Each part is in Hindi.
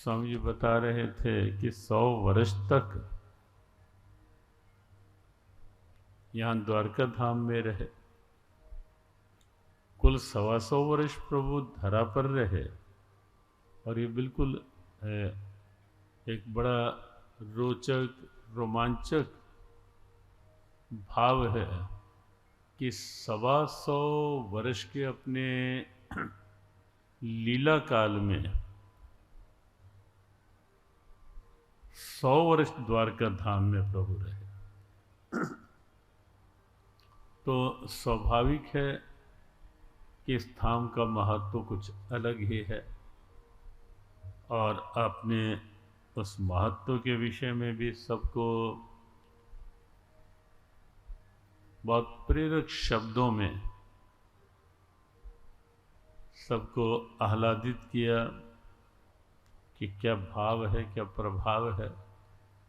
स्वामी जी बता रहे थे कि 100 वर्ष तक यहाँ द्वारका धाम में रहे, कुल 125 वर्ष प्रभु धरा पर रहे। और ये बिल्कुल एक बड़ा रोचक रोमांचक भाव है कि 125 वर्ष के अपने लीला काल में 100 वर्ष द्वारका धाम में प्रभु रहे। तो स्वाभाविक है कि इस धाम का महत्व कुछ अलग ही है, और अपने उस महत्व के विषय में भी सबको बहुत प्रेरक शब्दों में सबको आह्लादित किया कि क्या भाव है, क्या प्रभाव है,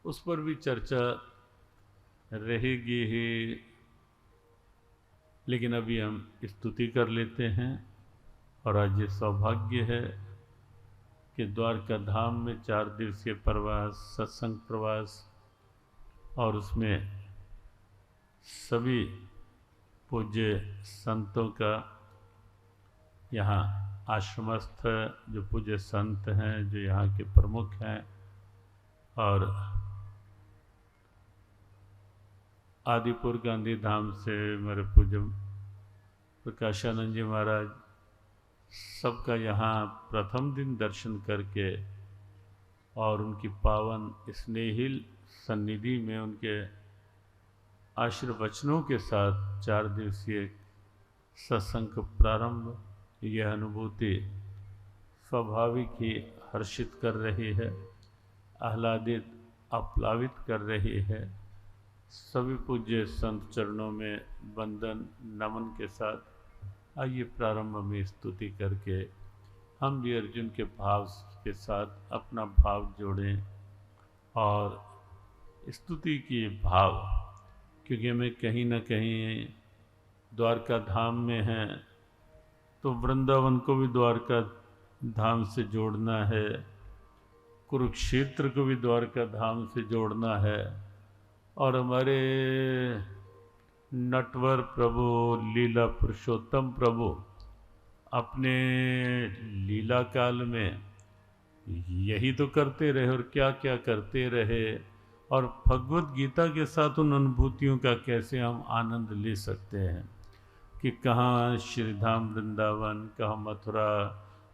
उस पर भी चर्चा रहेगी ही। लेकिन अभी हम स्तुति कर लेते हैं। और आज ये सौभाग्य है कि द्वारका धाम में 4 दिवसीय प्रवास, सत्संग प्रवास, और उसमें सभी पूज्य संतों का यहाँ आश्रमस्थ जो पूज्य संत हैं, जो यहाँ के प्रमुख हैं, और आदिपुर गांधी धाम से मेरे पूज्य प्रकाशानंद जी महाराज, सबका यहाँ प्रथम दिन दर्शन करके और उनकी पावन स्नेहिल सन्निधि में उनके आशीर्वचनों के साथ 4 दिवसीय सत्संग प्रारंभ, यह अनुभूति स्वाभाविक ही हर्षित कर रही है, आह्लादित आप्लावित कर रही है। सभी पूज्य संत चरणों में वंदन नमन के साथ आइए प्रारंभ में स्तुति करके हम भी अर्जुन के भाव के साथ अपना भाव जोड़ें और स्तुति की भाव, क्योंकि हमें कहीं ना कहीं द्वारका धाम में हैं तो वृंदावन को भी द्वारका धाम से जोड़ना है, कुरुक्षेत्र को भी द्वारका धाम से जोड़ना है, और हमारे नटवर प्रभु लीला पुरुषोत्तम प्रभु अपने लीला काल में यही तो करते रहे और क्या क्या करते रहे, और भगवत गीता के साथ उन अनुभूतियों का कैसे हम आनंद ले सकते हैं कि कहाँ श्रीधाम वृंदावन, कहाँ मथुरा,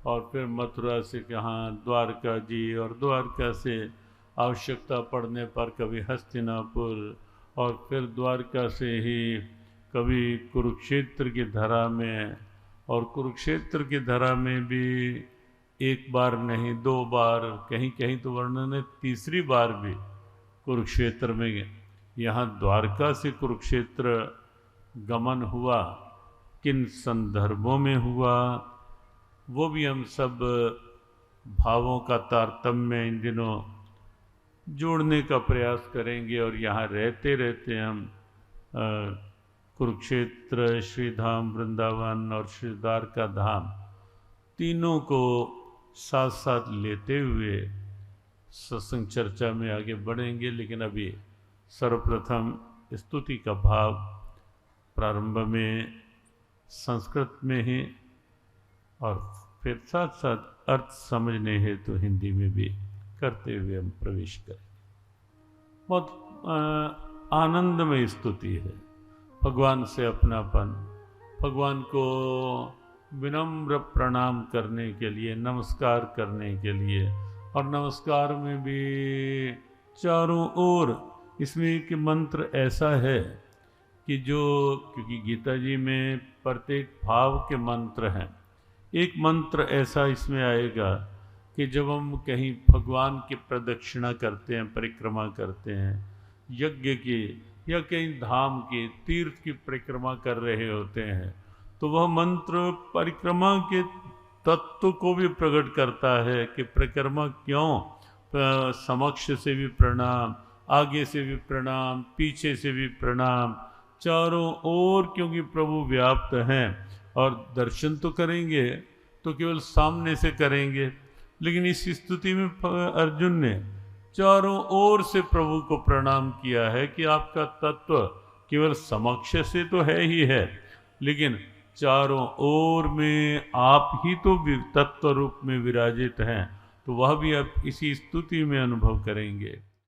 और फिर मथुरा से कहाँ द्वारका जी, और द्वारका से आवश्यकता पड़ने पर कभी हस्तिनापुर, और फिर द्वारका से ही कभी कुरुक्षेत्र की धरा में, और कुरुक्षेत्र की धरा में भी एक बार नहीं 2 बार, कहीं कहीं तो वर्णन है 3री बार भी कुरुक्षेत्र में, यहाँ द्वारका से कुरुक्षेत्र गमन हुआ, किन संदर्भों में हुआ, वो भी हम सब भावों का तारतम्य इन दिनों जोड़ने का प्रयास करेंगे। और यहाँ रहते रहते हम कुरुक्षेत्र, श्रीधाम वृंदावन और श्री द्वारका धाम तीनों को साथ साथ लेते हुए सत्संग चर्चा में आगे बढ़ेंगे। लेकिन अभी सर्वप्रथम स्तुति का भाव प्रारंभ में संस्कृत में ही, और फिर साथ साथ अर्थ समझने हेतु तो हिंदी में भी करते हुए हम प्रवेश करें। बहुत आनंदमय स्तुति है, भगवान से अपनापन, भगवान को विनम्र प्रणाम करने के लिए, नमस्कार करने के लिए, और नमस्कार में भी चारों ओर इसमें एक मंत्र ऐसा है कि जो, क्योंकि गीता जी में प्रत्येक भाव के मंत्र हैं, एक मंत्र ऐसा इसमें आएगा कि जब हम कहीं भगवान की प्रदक्षिणा करते हैं, परिक्रमा करते हैं, यज्ञ की या कहीं धाम की, तीर्थ की परिक्रमा कर रहे होते हैं, तो वह मंत्र परिक्रमा के तत्व को भी प्रकट करता है कि परिक्रमा क्यों, समक्ष से भी प्रणाम, आगे से भी प्रणाम, पीछे से भी प्रणाम, चारों ओर क्योंकि प्रभु व्याप्त हैं। और दर्शन तो करेंगे तो केवल सामने से करेंगे, लेकिन इस स्तुति में अर्जुन ने चारों ओर से प्रभु को प्रणाम किया है कि आपका तत्व केवल समक्ष से तो है ही है, लेकिन चारों ओर में आप ही तो तत्व रूप में विराजित हैं, तो वह भी अब इसी स्तुति में अनुभव करेंगे।